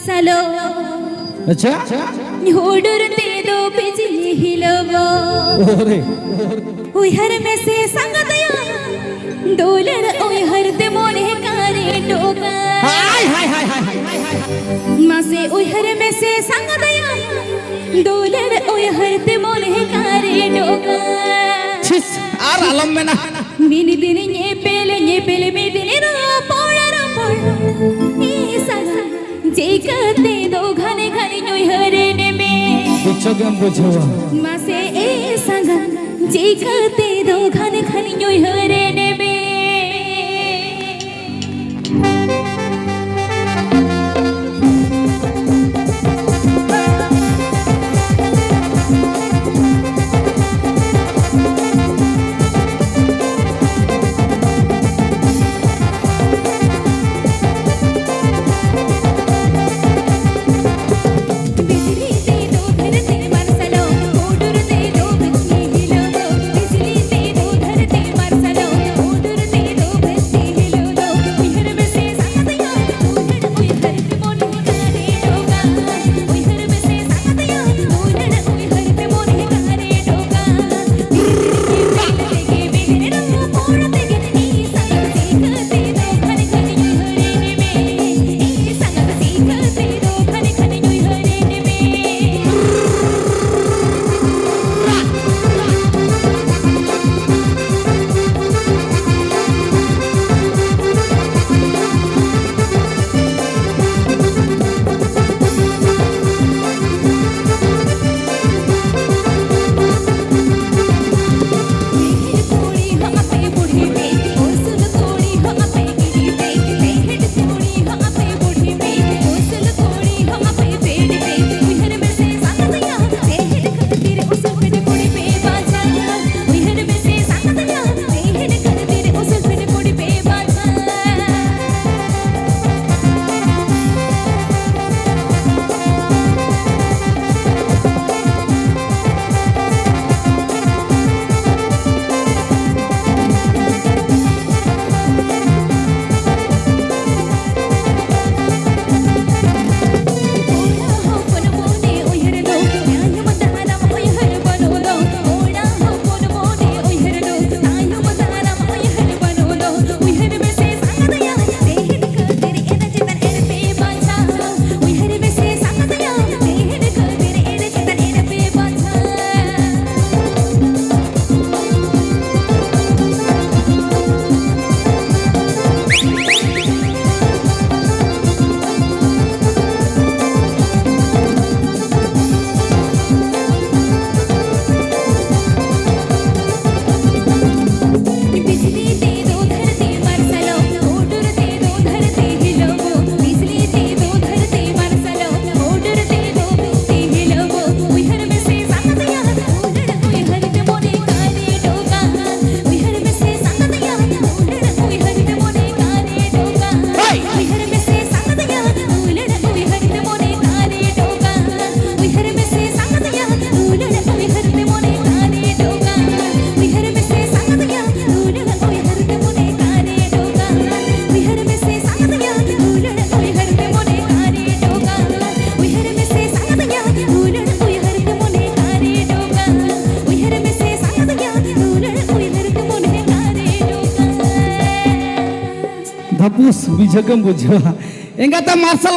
Marcelo अच्छा हुडुरते दो बिजली हिलवो उहर में से संगतया डोलर उहर ते मोने कारे डोका हाय हाय हाय हाय मासे उहर में से संगतया डोलर उहर ते मोने कारे डोका छिस आर आलम में ना मिनी दिन ये पेले मी दिन रो ई सगा जेकते दो घने घने नुई हरे ने में बिचगम बुझवा मासे ए सगा जेकते दो घने घने नुई हरे ने में धपुस बिजगम बुझवा एंगा त मार्शल